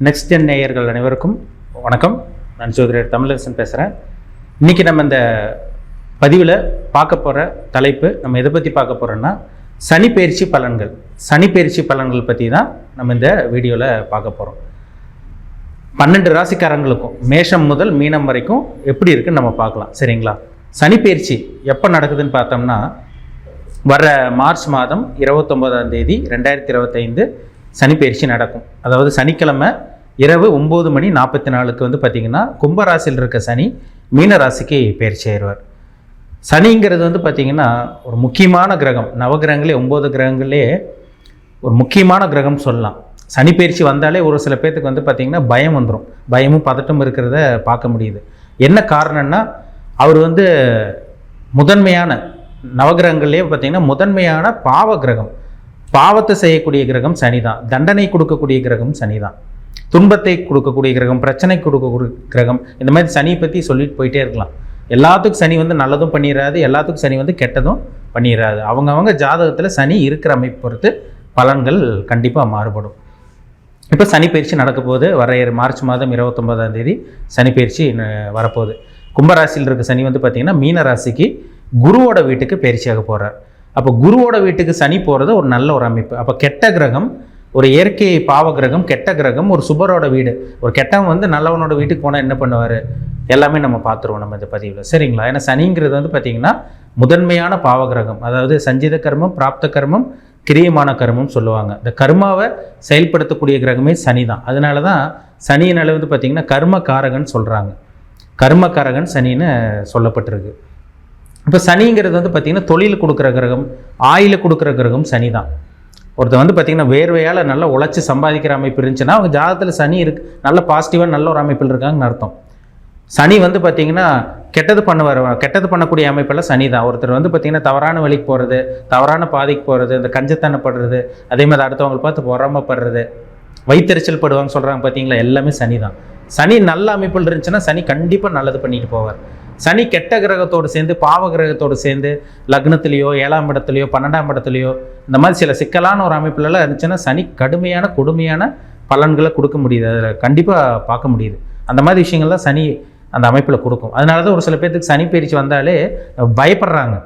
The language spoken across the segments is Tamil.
நெக்ஸ்ட் ஜென் நேயர்கள் அனைவருக்கும் வணக்கம். நான் ஜோதிடர் தமிழரசன் பேசுகிறேன். இன்றைக்கி நம்ம இந்த பதிவில் பார்க்க போகிற தலைப்பு நம்ம எதை பற்றி பார்க்க போகிறோன்னா சனிப்பெயர்ச்சி பலன்கள். சனிப்பெயர்ச்சி பலன்கள் பற்றி தான் நம்ம இந்த வீடியோவில் பார்க்க போகிறோம். 12 ராசிக்காரங்களுக்கும் மேஷம் முதல் மீனம் வரைக்கும் எப்படி இருக்குன்னு நம்ம பார்க்கலாம். சரிங்களா? சனிப்பெயர்ச்சி எப்போ நடக்குதுன்னு பார்த்தோம்னா வர மார்ச் மாதம் 29ஆம் தேதி 2025 சனிப்பெயர்ச்சி நடக்கும். அதாவது சனிக்கிழமை இரவு 9:44 வந்து பார்த்திங்கன்னா கும்பராசியில் இருக்க சனி மீன ராசிக்கு பயிற்சி ஆயிடுவார். சனிங்கிறது வந்து பார்த்திங்கன்னா ஒரு முக்கியமான கிரகம். நவகிரகங்களே 9 கிரகங்களே ஒரு முக்கியமான கிரகம் சொல்லலாம். சனி பயிற்சி வந்தாலே ஒரு சில பேர்த்துக்கு வந்து பார்த்திங்கன்னா பயம் வந்துடும். பயமும் பதட்டம் இருக்கிறத பார்க்க முடியுது. என்ன காரணம்னா அவர் வந்து முதன்மையான நவகிரகங்களே பார்த்திங்கன்னா முதன்மையான பாவ கிரகம். பாவத்தை செய்யக்கூடிய கிரகம் சனி தான். தண்டனை கொடுக்கக்கூடிய கிரகம் சனி தான். துன்பத்தை கொடுக்கக்கூடிய கிரகம், பிரச்சனை கொடுக்கக்கூடிய கிரகம். இந்த மாதிரி சனியை பற்றி சொல்லிட்டு போயிட்டே இருக்கலாம். எல்லாத்துக்கும் சனி வந்து நல்லதும் பண்ணிடாது, எல்லாத்துக்கும் சனி வந்து கெட்டதும் பண்ணிடாது. அவங்கவுங்க ஜாதகத்தில் சனி இருக்கிற அமைப்பு பொறுத்து பலன்கள் கண்டிப்பாக மாறுபடும். இப்போ சனிப்பெயர்ச்சி நடக்க போகுது. வர மார்ச் மாதம் 29ஆம் தேதி சனிப்பெயர்ச்சி வரப்போகுது. கும்பராசியில் இருக்க சனி வந்து பார்த்திங்கன்னா மீன ராசிக்கு குருவோட வீட்டுக்கு பயிற்சியாக போகிறார். அப்போ குருவோட வீட்டுக்கு சனி போகிறது ஒரு நல்ல ஒரு அமைப்பு. அப்போ கெட்ட கிரகம், ஒரு இயற்கை பாவ கிரகம், கெட்ட கிரகம், ஒரு சுபரோட வீடு. ஒரு கெட்டவன் வந்து நல்லவனோட வீட்டுக்கு போனால் என்ன பண்ணுவார் எல்லாமே நம்ம பார்த்துருவோம் நம்ம இந்த பதிவில். சரிங்களா? ஏன்னா சனிங்கிறது வந்து பார்த்திங்கன்னா முதன்மையான பாவ கிரகம். அதாவது சஞ்சித கர்மம், பிராப்த கர்மம், கிரியமான கர்மம் சொல்லுவாங்க. இந்த கர்மாவை செயல்படுத்தக்கூடிய கிரகமே சனி தான். அதனால தான் சனியினால வந்து பார்த்திங்கன்னா கர்மகாரகன் சொல்கிறாங்க. கர்மகாரகன் சனின்னு சொல்லப்பட்டிருக்கு. இப்போ சனிங்கிறது வந்து பார்த்திங்கன்னா தொழில் கொடுக்குற கிரகம், ஆயில கொடுக்குற கிரகம் சனி தான். ஒருத்தர் வந்து பார்த்திங்கன்னா வேர்வையால் நல்லா உழைச்சி சம்பாதிக்கிற அமைப்பு இருந்துச்சுன்னா அவங்க ஜாதகத்தில் சனி இருக்கு, நல்ல பாசிட்டிவாக நல்ல ஒரு அமைப்பில் இருக்காங்கன்னு அர்த்தம். சனி வந்து பார்த்திங்கன்னா கெட்டது பண்ணக்கூடிய அமைப்பெல்லாம் சனி தான். ஒருத்தர் வந்து பார்த்திங்கன்னா தவறான வழிக்கு போகிறது, தவறான பாதைக்கு போகிறது, இந்த கஞ்சத்தனப்படுறது, அதே மாதிரி அடுத்தவங்களை பார்த்து பொறாமப்படுறது, வைத்தறிச்சல் படுவாங்க சொல்கிறாங்க பார்த்தீங்களா, எல்லாமே சனி தான். சனி நல்ல அமைப்பில் இருந்துச்சுன்னா சனி கண்டிப்பாக நல்லது பண்ணிட்டு போவார். சனி கெட்ட கிரகத்தோடு சேர்ந்து பாவ கிரகத்தோடு சேர்ந்து லக்னத்திலேயோ 7ஆம் இடத்துலையோ 12ஆம் இடத்துலையோ இந்த மாதிரி சில சிக்கலான ஒரு அமைப்புலலாம் இருந்துச்சுன்னா சனி கடுமையான கொடுமையான பலன்களை கொடுக்க முடியுது. அதில் கண்டிப்பாக பார்க்க முடியுது. அந்த மாதிரி விஷயங்கள்லாம் சனி அந்த அமைப்பில் கொடுக்கும். அதனால தான் ஒரு சில பேர்த்துக்கு சனி பயிற்சி வந்தாலே பயப்படுறாங்க.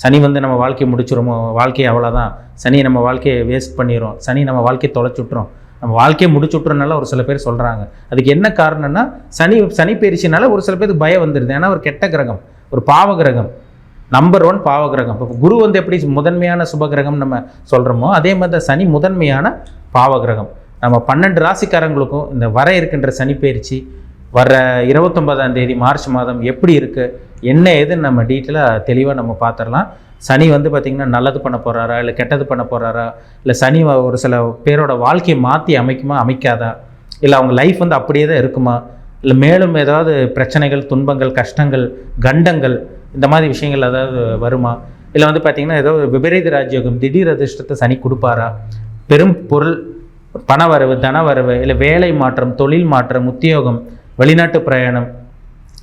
சனி வந்து நம்ம வாழ்க்கையை முடிச்சிருமோ, வாழ்க்கையை அவ்வளோதான், சனி நம்ம வாழ்க்கையை வேஸ்ட் பண்ணிடும், சனி நம்ம வாழ்க்கையை தொலைச்சுட்றோம், நம்ம வாழ்க்கையை முடிச்சுட்றனால ஒரு சில பேர் சொல்கிறாங்க. அதுக்கு என்ன காரணம்னா சனி பயிற்சினால ஒரு சில பேருக்கு பயம் வந்துடுது. ஏன்னா ஒரு கெட்ட கிரகம், ஒரு பாவ கிரகம், நம்பர் 1 பாவ கிரகம். இப்போ குரு வந்து எப்படி முதன்மையான சுப கிரகம் நம்ம சொல்கிறோமோ அதே மாதிரி தான் சனி முதன்மையான பாவ கிரகம். நம்ம 12 ராசிக்காரங்களுக்கும் இந்த வர இருக்கின்ற சனி பயிற்சி வர 29ஆம் தேதி மார்ச் மாதம் எப்படி இருக்குது, என்ன ஏதுன்னு நம்ம டீட்டெயிலாக தெளிவாக நம்ம பார்த்துடலாம். சனி வந்து பார்த்திங்கன்னா நல்லது பண்ண போகிறாரா, இல்லை கெட்டது பண்ண போகிறாரா, இல்லை சனி ஒரு சில பேரோட வாழ்க்கையை மாற்றி அமைக்காதா, இல்லை அவங்க லைஃப் வந்து அப்படியே தான் இருக்குமா, இல்லை மேலும் ஏதாவது பிரச்சனைகள், துன்பங்கள், கஷ்டங்கள், கண்டங்கள் இந்த மாதிரி விஷயங்கள் ஏதாவது வருமா, இல்லை வந்து பார்த்திங்கன்னா ஏதோ விபரீத ராஜயோகம், திடீர் அதிர்ஷ்டத்தை சனி கொடுப்பாரா, பெரும் பொருள் பணவரவு, தனவரவு, இல்லை வேலை மாற்றம், தொழில் மாற்றம், உத்தியோகம், வெளிநாட்டு பிரயாணம்,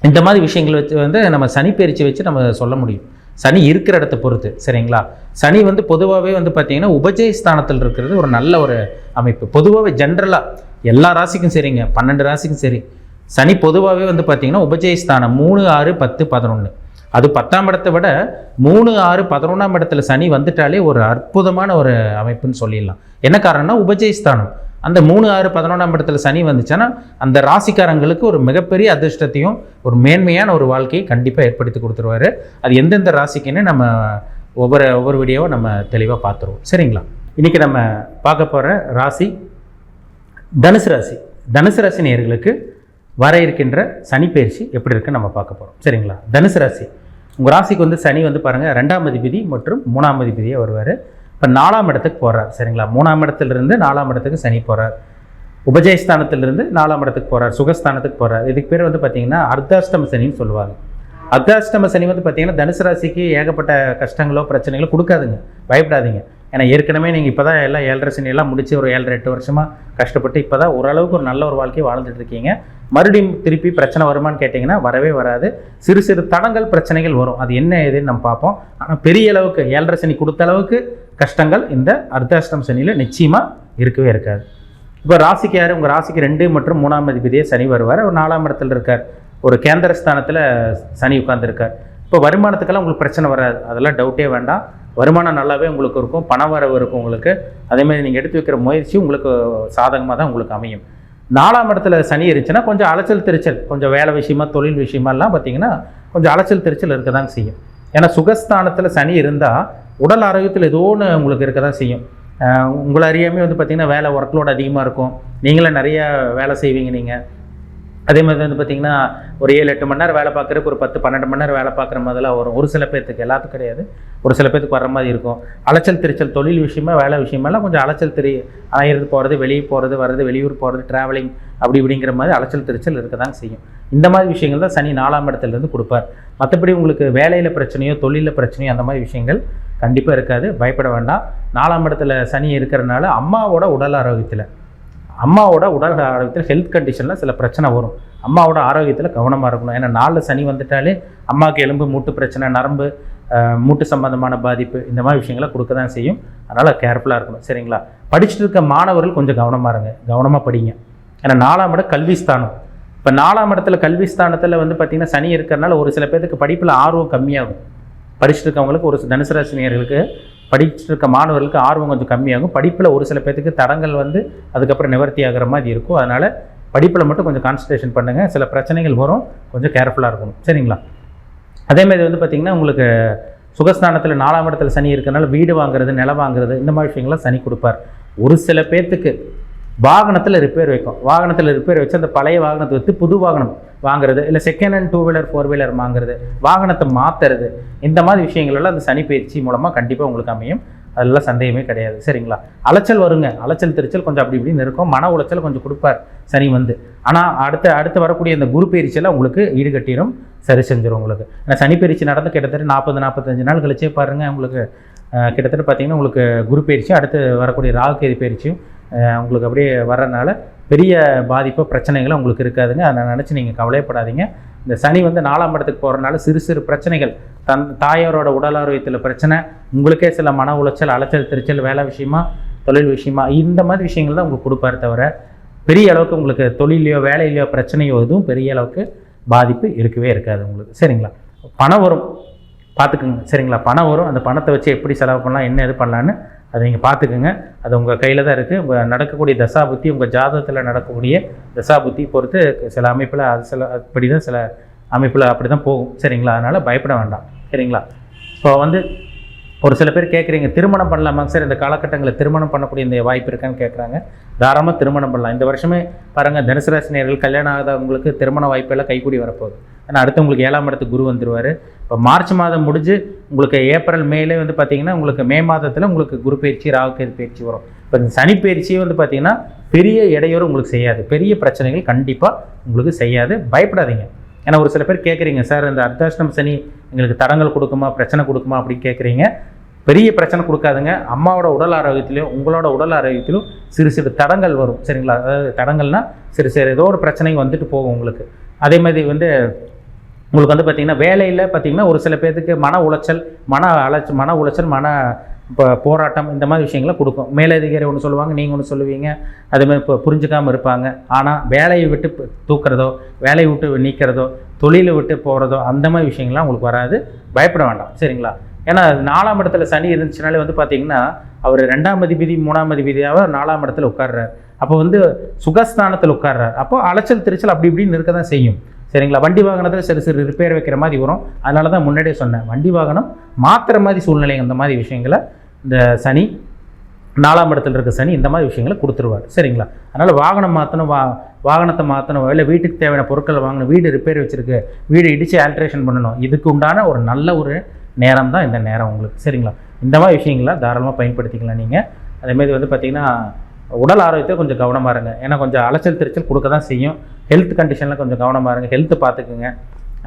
இந்த மாதிரி விஷயங்கள் வச்சு வந்து நம்ம சனி பயிற்சி வச்சு நம்ம சொல்ல முடியும். சனி இருக்கிற இடத்த பொறுத்து. சரிங்களா? சனி வந்து பொதுவாகவே வந்து பார்த்திங்கன்னா உபஜய ஸ்தானத்தில் இருக்கிறது ஒரு நல்ல ஒரு அமைப்பு. பொதுவாகவே ஜென்ரலாக எல்லா ராசிக்கும் சரிங்க, 12 ராசிக்கும் சரி, சனி பொதுவாகவே வந்து பார்த்திங்கன்னா உபஜய ஸ்தானம் 3, 6, 10, 11. அது 10ஆம் இடத்தை விட 3, 6, 11ஆம் இடத்துல சனி வந்துட்டாலே ஒரு அற்புதமான ஒரு அமைப்புன்னு சொல்லிடலாம். என்ன காரணம்னா உபஜய ஸ்தானம். அந்த 3, 6, 11ஆம் இடத்துல சனி வந்துச்சுன்னா அந்த ராசிக்காரங்களுக்கு ஒரு மிகப்பெரிய அதிர்ஷ்டத்தையும் ஒரு மேன்மையான ஒரு வாழ்க்கையை கண்டிப்பாக ஏற்படுத்தி கொடுத்துருவாரு. அது எந்தெந்த ராசிக்குன்னு நம்ம ஒவ்வொரு வீடியோவை நம்ம தெளிவாக பார்த்துருவோம். சரிங்களா? இன்றைக்கி நம்ம பார்க்க போகிற ராசி தனுசு ராசி. தனுசு ராசி நேயர்களுக்கு வர இருக்கின்ற சனி பயிற்சி எப்படி இருக்குன்னு நம்ம பார்க்க போகிறோம். சரிங்களா? தனுசு ராசி, உங்கள் ராசிக்கு வந்து சனி வந்து பாருங்கள் 2ஆம் அதிபதி மற்றும் 3ஆம் அதிபதியாக வருவார். இப்போ 4ஆம் இடத்துக்கு போகிறார். சரிங்களா? 3ஆம் இடத்துலேருந்து 4ஆம் இடத்துக்கு சனி போகிறார். உபஜயஸ்தானத்திலிருந்து 4ஆம் இடத்துக்கு போகிறார், சுகஸ்தானத்துக்கு போகிறார். இதுக்கு பேர் வந்து பார்த்திங்கன்னா அர்த்தாஷ்டம சனின்னு சொல்லுவாங்க. அர்த்தாஷ்டம சனி வந்து பார்த்திங்கன்னா தனுசு ராசிக்கு ஏகப்பட்ட கஷ்டங்களோ பிரச்சனைகளோ கொடுக்காதுங்க, பயப்படாதீங்க. ஏன்னா ஏற்கனவே நீங்கள் இப்போ தான் எல்லாம் 7.5 சனியெல்லாம் முடிச்சு ஒரு 7-8 வருஷமாக கஷ்டப்பட்டு இப்போ தான் ஓரளவுக்கு ஒரு நல்ல ஒரு வாழ்க்கையை வாழ்ந்துட்டு இருக்கீங்க. மறுபடியும் திருப்பி பிரச்சனை வருமானு கேட்டிங்கன்னா வரவே வராது. சிறு சிறு தடங்கள் பிரச்சனைகள் வரும். அது என்ன ஏதுன்னு நம்ம பார்ப்போம். ஆனால் பெரிய அளவுக்கு 7.5 சனி கொடுத்த அளவுக்கு கஷ்டங்கள் இந்த அர்த்தாஷ்டம சனியில் நிச்சயமாக இருக்கவே இருக்காது. இப்போ ராசிக்கு யார், உங்கள் ராசிக்கு 2 மற்றும் 3ஆம் அதிபதியே சனி வருவார். ஒரு 4ஆம் இடத்துல இருக்கார், ஒரு கேந்திரஸ்தானத்தில் சனி உட்கார்ந்துருக்கார். இப்போ வருமானத்துக்கெல்லாம் உங்களுக்கு பிரச்சனை வராது, அதெல்லாம் டவுட்டே வேண்டாம். வருமானம் நல்லாவே உங்களுக்கு இருக்கும், பண வரவு இருக்கும் உங்களுக்கு. அதேமாதிரி நீங்கள் எடுத்து வைக்கிற முயற்சி உங்களுக்கு சாதகமாக தான் உங்களுக்கு அமையும். 4ஆம் இடத்துல சனி இருந்துச்சுன்னா கொஞ்சம் அலைச்சல் திருச்சல், கொஞ்சம் வேலை விஷயமா தொழில் விஷயமாலாம் பார்த்தீங்கன்னா கொஞ்சம் அலைச்சல் திருச்சல் இருக்க தான் செய்யும். ஏன்னா சுகஸ்தானத்தில் சனி இருந்தால் உடல் ஆரோக்கியத்தில் ஏதோ ஒன்று உங்களுக்கு இருக்க தான் செய்யும். உங்களை அறியாமே பார்த்திங்கன்னா வேலை ஒர்க்லோடு அதிகமாக இருக்கும், நீங்களே நிறையா வேலை செய்வீங்க. நீங்கள் அதே மாதிரி பார்த்திங்கன்னா ஒரு 7-8 மணி நேரம் வேலை பார்க்குறதுக்கு ஒரு 10-12 மணி நேரம் வேலை பார்க்குற மாதிரிலாம் வரும். ஒரு சில பேர்த்துக்கு, எல்லாத்துக்கும் கிடையாது, ஒரு சில பேர்த்துக்கு வர்ற மாதிரி இருக்கும். அலைச்சல் திருச்சல் தொழில் விஷயமா வேலை விஷயமெல்லாம் கொஞ்சம் அலைச்சல் அலையிறது போகிறது, வெளியே போகிறது வர்றது, வெளியூர் போகிறது, ட்ராவலிங் அப்படி இப்படிங்கிற மாதிரி அலைச்சல் திருச்சல் இருக்க தான் செய்யும். இந்த மாதிரி விஷயங்கள் தான் சனி 4ஆம் இடத்துலேருந்து கொடுப்பார். மற்றபடி உங்களுக்கு வேலையில் பிரச்சனையோ தொழிலில் பிரச்சனையோ அந்த மாதிரி விஷயங்கள் கண்டிப்பாக இருக்காது, பயப்பட வேண்டாம். 4ஆம் இடத்துல சனி இருக்கிறனால அம்மாவோட உடல் ஆரோக்கியத்தில் ஹெல்த் கண்டிஷனில் சில பிரச்சனை வரும். அம்மாவோட ஆரோக்கியத்தில் கவனமாக இருக்கணும். ஏன்னா 4 சனி வந்துட்டாலே அம்மாவுக்கு எலும்பு மூட்டு பிரச்சனை, நரம்பு மூட்டு சம்பந்தமான பாதிப்பு, இந்த மாதிரி விஷயங்களை கொடுக்க தான் செய்யும். அதனால் கேர்ஃபுல்லாக இருக்கணும், சரிங்களா? படிச்சுட்டு இருக்க மாணவர்கள் கொஞ்சம் கவனமாக படிங்க. ஏன்னா 4ஆம் இடம் கல்விஸ்தானம். இப்போ 4ஆம் இடத்துல கல்விஸ்தானத்தில் பார்த்திங்கன்னா சனி இருக்கிறனால ஒரு சில பேருக்கு படிப்பில் ஆர்வம் கம்மியாகும். படிச்சுட்டு இருக்கவங்களுக்கு, ஒரு தனுசு ராசினியர்களுக்கு, படிச்சுட்டு இருக்க மாணவர்களுக்கு ஆர்வம் கொஞ்சம் கம்மியாகும். படிப்பில் ஒரு சில பேருக்கு தடங்கள் அதுக்கப்புறம் நிவர்த்தி ஆகிற மாதிரி இருக்கும். அதனால் படிப்பில் மட்டும் கொஞ்சம் கான்சன்ட்ரேஷன் பண்ணுங்கள். சில பிரச்சனைகள் வரும், கொஞ்சம் கேர்ஃபுல்லாக இருக்கணும், சரிங்களா? அதேமாதிரி பார்த்திங்கன்னா உங்களுக்கு சுகஸ்தானத்தில் 4ஆம் இடத்துல சனி இருக்கிறனால வீடு வாங்குறது, நிலம் வாங்குறது, இந்த மாதிரி விஷயங்கள்லாம் சனி கொடுப்பார். ஒரு சில பேர்த்துக்கு வாகனத்தில் ரிப்பேர் வச்சு அந்த பழைய வாகனத்தை விற்று புது வாகனம் வாங்குறது, இல்லை செகண்ட் ஹேண்ட் 2 வீலர் 4 வீலர் வாங்குறது, வாகனத்தை மாற்றுறது, இந்த மாதிரி விஷயங்கள்லாம் அந்த சனி பயிற்சி மூலமாக கண்டிப்பாக உங்களுக்கு அமையும். அதெல்லாம் சந்தேகமே கிடையாது, சரிங்களா? அலைச்சல் வருங்க, அலைச்சல் திருச்சல் கொஞ்சம் அப்படி இப்படின்னு இருக்கும். மன உளைச்சல் கொஞ்சம் கொடுப்பார் சனி ஆனால் அடுத்து வரக்கூடிய இந்த குரு பயிற்சியெல்லாம் உங்களுக்கு ஈடுகட்டிடும், சரி செஞ்சிடும் உங்களுக்கு. ஏன்னா சனி பயிற்சி நடந்து கிட்டத்தட்ட 40-45 நாள் கழிச்சே பாருங்கள் உங்களுக்கு கிட்டத்தட்ட பார்த்திங்கன்னா உங்களுக்கு குரு பயிற்சியும் அடுத்து வரக்கூடிய ராகு கேது பயிற்சியும் உங்களுக்கு அப்படியே வர்றதுனால பெரிய பாதிப்பு பிரச்சனைகளும் உங்களுக்கு இருக்காதுங்க. அதை நினச்சி நீங்கள் கவலைப்படாதீங்க. இந்த சனி 4ஆம் இடத்துக்கு போகிறனால சிறு பிரச்சனைகள், தாயாரோட உடல் ஆரோக்கியத்தில் பிரச்சனை, உங்களுக்கே சில மன உளைச்சல், அலைச்சல் திருச்சல், வேலை விஷயமா தொழில் விஷயமா இந்த மாதிரி விஷயங்கள் தான் உங்களுக்கு கொடுப்பாரு தவிர பெரிய அளவுக்கு உங்களுக்கு தொழிலையோ வேலையிலையோ பிரச்சனையோ எதுவும் பெரிய அளவுக்கு பாதிப்பு இருக்கவே இருக்காது உங்களுக்கு, சரிங்களா? பணம் வரும், பார்த்துக்குங்க, சரிங்களா? பணம் வரும். அந்த பணத்தை வச்சு எப்படி செலவு பண்ணலாம், என்ன இது பண்ணலான்னு அதை நீங்கள் பார்த்துக்குங்க. அது உங்கள் கையில் தான் இருக்குது. உங்கள் நடக்கக்கூடிய தசாபுத்தி, உங்கள் ஜாதகத்தில் நடக்கக்கூடிய தசாபுத்தி பொறுத்து சில அமைப்பில் அப்படி தான் சில அமைப்பில் அப்படி தான் போகும், சரிங்களா? அதனால் பயப்பட வேண்டாம், சரிங்களா? இப்போ ஒரு சில பேர் கேட்குறீங்க, திருமணம் பண்ணலாமாங்க சார்? இந்த காலகட்டங்களில் திருமணம் பண்ணக்கூடிய இந்த வாய்ப்பு இருக்கான்னு கேட்குறாங்க. தாராளமாக திருமணம் பண்ணலாம். இந்த வருஷமே பாருங்கள், தனுசு ராசி நேயர்கள் கல்யாணம் ஆகாதவங்களுக்கு திருமண வாய்ப்பெல்லாம் கைக்கூடி வரப்போகுது. ஏன்னா அடுத்து உங்களுக்கு 7ஆம் இடத்துக்கு குரு வந்துடுவார். இப்போ மார்ச் மாதம் முடிஞ்சு உங்களுக்கு ஏப்ரல் மேலே பார்த்திங்கன்னா உங்களுக்கு மே மாதத்தில் உங்களுக்கு குரு பயிற்சி, ராகு கேது பயிற்சி வரும். இப்போ இந்த சனி பயிற்சியே பார்த்திங்கன்னா பெரிய இடையூறு உங்களுக்கு செய்யாது, பெரிய பிரச்சனைகள் கண்டிப்பாக உங்களுக்கு செய்யாது, பயப்படாதீங்க. ஏன்னா ஒரு சில பேர் கேட்குறீங்க, சார் இந்த அர்த்தாஷ்டம சனி எங்களுக்கு தடங்கள் கொடுக்குமா, பிரச்சனை கொடுக்குமா அப்படின்னு கேட்குறீங்க. பெரிய பிரச்சனை கொடுக்காதுங்க. அம்மாவோட உடல் ஆரோக்கியத்திலையும் உங்களோட உடல் ஆரோக்கியத்திலும் சிறு தடங்கள் வரும், சரிங்களா? அதாவது தடங்கள்னால் சிறு ஏதோ ஒரு பிரச்சனை வந்துட்டு போகும் உங்களுக்கு. அதே மாதிரி உங்களுக்கு பார்த்திங்கன்னா வேலையில் பார்த்திங்கன்னா ஒரு சில பேர்த்துக்கு மன உளைச்சல், மன போராட்டம், இந்த மாதிரி விஷயங்களை கொடுக்கும். மேலதிகாரி ஒன்று சொல்லுவாங்க, நீங்கள் ஒன்று சொல்லுவீங்க, அதுமாதிரி இப்போ புரிஞ்சுக்காமல் இருப்பாங்க. ஆனால் வேலையை விட்டு தூக்குறதோ, வேலையை விட்டு நீக்கிறதோ, தொழிலை விட்டு போகிறதோ, அந்த மாதிரி விஷயங்கள்லாம் உங்களுக்கு வராது, பயப்பட வேண்டாம், சரிங்களா? ஏன்னா 4ஆம் இடத்துல சனி இருந்துச்சுனாலே பார்த்திங்கன்னா அவர் 2ஆம் அதிபதி 3ஆம் அதிபதியாக 4ஆம் இடத்துல உட்கார்றார். அப்போ சுகஸ்தானத்தில் உட்கார்றார். அப்போ அலைச்சல் திருச்சல் அப்படி இப்படின்னு இருக்க தான் செய்யும், சரிங்களா? வண்டி வாகனத்தில் சிறு ரிப்பேர் வைக்கிற மாதிரி வரும். அதனால தான் முன்னாடியே சொன்னேன், வண்டி வாகனம் மாற்றுற மாதிரி சூழ்நிலை, அந்த மாதிரி விஷயங்களை இந்த சனி 4ஆம் இடத்துல இருக்க சனி இந்த மாதிரி விஷயங்களை கொடுத்துருவார், சரிங்களா? அதனால் வாகனத்தை மாற்றணும், இல்லை வீட்டுக்கு தேவையான பொருட்கள் வாங்கணும், வீடு ரிப்பேர் வச்சுருக்கு, வீடு இடித்து ஆல்ட்ரேஷன் பண்ணணும், இதுக்கு உண்டான ஒரு நல்ல ஒரு நேரம் தான் இந்த நேரம் உங்களுக்கு, சரிங்களா? இந்த மாதிரி விஷயங்களை தாராளமாக பயன்படுத்திக்கலாம் நீங்கள். அதேமாதிரி பார்த்திங்கன்னா உடல் ஆரோக்கியத்தை கொஞ்சம் கவனமாக இருங்க. ஏன்னா கொஞ்சம் அலைச்சல் திருச்சல் கொடுக்க தான் செய்யும். ஹெல்த் கண்டிஷனில் கொஞ்சம் கவனமாக இருங்க, ஹெல்த்து பார்த்துக்குங்க.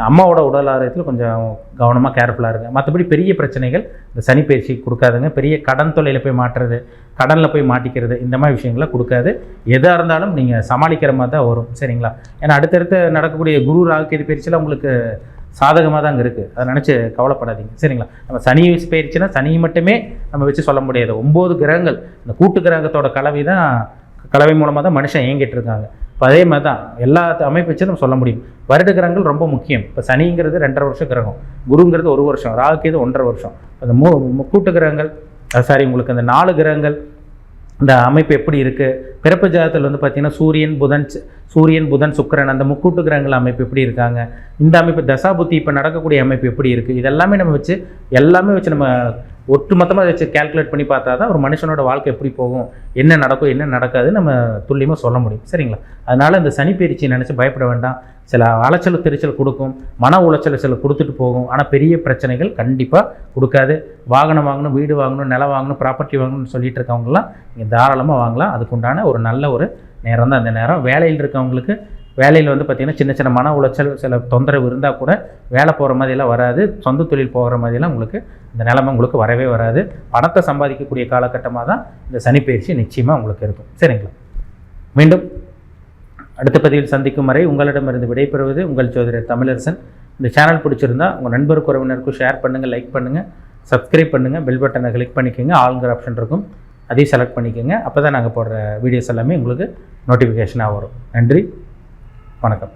அம்மாவோட உடல் ஆரோக்கியத்தில் கொஞ்சம் கவனமாக கேர்ஃபுல்லாக இருங்க. மற்றபடி பெரிய பிரச்சனைகள் இந்த சனி பயிற்சி கொடுக்காதுங்க. பெரிய கடன் தொல்லையில் போய் மாட்டுறது, கடனில் போய் மாட்டிக்கிறது, இந்த மாதிரி விஷயங்களை கொடுக்காது. எதாக இருந்தாலும் நீங்கள் சமாளிக்கிற மாதிரி தான் வரும், சரிங்களா? ஏன்னா அடுத்தடுத்து நடக்கக்கூடிய குரு ராகு கேது பயிற்சியில் உங்களுக்கு சாதகமாக தான் இருக்குது, அதை நினச்சி கவலைப்படாதீங்க, சரிங்களா? நம்ம சனி பயிற்சினா சனி மட்டுமே நம்ம வச்சு சொல்ல முடியாது. 9 கிரகங்கள், இந்த கூட்டு கிரகத்தோட கலவை தான் கலவை மூலமாக தான் மனுஷன் இயங்கிட்டு இருக்காங்க. இப்போ அதே மாதிரி தான் எல்லா அமைப்பு வச்சு நம்ம சொல்ல முடியும். வருட கிரகங்கள் ரொம்ப முக்கியம். இப்போ சனிங்கிறது 2.5 வருஷம் கிரகம், குருங்கிறது 1 வருஷம், ராகுக்கு 1.5 வருஷம். அந்த முக்கூட்டு கிரகங்கள் உங்களுக்கு அந்த 4 கிரகங்கள் இந்த அமைப்பு எப்படி இருக்குது, பிறப்பு ஜாதகத்தில் வந்து பார்த்திங்கன்னா சூரியன் புதன் சுக்கிரன் அந்த முக்கூட்டு கிரகங்கள் அமைப்பு எப்படி இருக்காங்க, இந்த அமைப்பு தசாபுத்தி இப்போ நடக்கக்கூடிய அமைப்பு எப்படி இருக்குது, இதெல்லாமே நம்ம வச்சு நம்ம ஒட்டுமொத்தமாக வச்சு கால்குலேட் பண்ணி பார்த்தா தான் ஒரு மனுஷனோட வாழ்க்கை எப்படி போகும், என்ன நடக்கும் என்ன நடக்காது நம்ம துல்லியமாக சொல்ல முடியும். சரிங்களா? அதனால் இந்த சனி பயிற்சியை நினச்சி பயப்பட வேண்டாம். சில அலைச்சல் திருச்சல் கொடுக்கும், மன உளைச்சல் சில கொடுத்துட்டு போகும். ஆனால் பெரிய பிரச்சனைகள் கண்டிப்பாக கொடுக்காது. வாகனம் வாங்கணும், வீடு வாங்கணும், நிலம் வாங்கணும், ப்ராப்பர்ட்டி வாங்கணும்னு சொல்லிட்டு இருக்கவங்களாம் நீங்கள் தாராளமாக வாங்கலாம். அதுக்குண்டான ஒரு நல்ல ஒரு நேரம் தான் அந்த நேரம். வேலையில் இருக்கவங்களுக்கு வேலையில் வந்து பார்த்திங்கன்னா சின்ன சின்ன மன உளைச்சல் சில தொந்தரவு இருந்தால் கூட வேலை போகிற மாதிரிலாம் வராது. சொந்த தொழில் போகிற மாதிரிலாம் உங்களுக்கு இந்த நிலைமை உங்களுக்கு வரவே வராது. பணத்தை சம்பாதிக்கக்கூடிய காலகட்டமாக தான் இந்த சனி பயிற்சி நிச்சயமாக உங்களுக்கு இருக்கும். சரிங்களா? மீண்டும் அடுத்த பதிவில் சந்திக்கும் வரை உங்களிடமிருந்து விடைபெறுவது உங்கள் ஜோதிடர் தமிழரசன். இந்த சேனல் பிடிச்சிருந்தா உங்கள் நண்பருக்கு உறவினருக்கும் ஷேர் பண்ணுங்கள், லைக் பண்ணுங்கள், சப்ஸ்கிரைப் பண்ணுங்கள், பெல் பட்டனை கிளிக் பண்ணிக்கோங்க. ஆளுங்கிற ஆப்ஷன் இருக்கும், அதையும் செலக்ட் பண்ணிக்கோங்க. அப்போ தான் நாங்கள் போடுற வீடியோஸ் எல்லாமே உங்களுக்கு நோட்டிஃபிகேஷனாக வரும். நன்றி, வணக்கம்.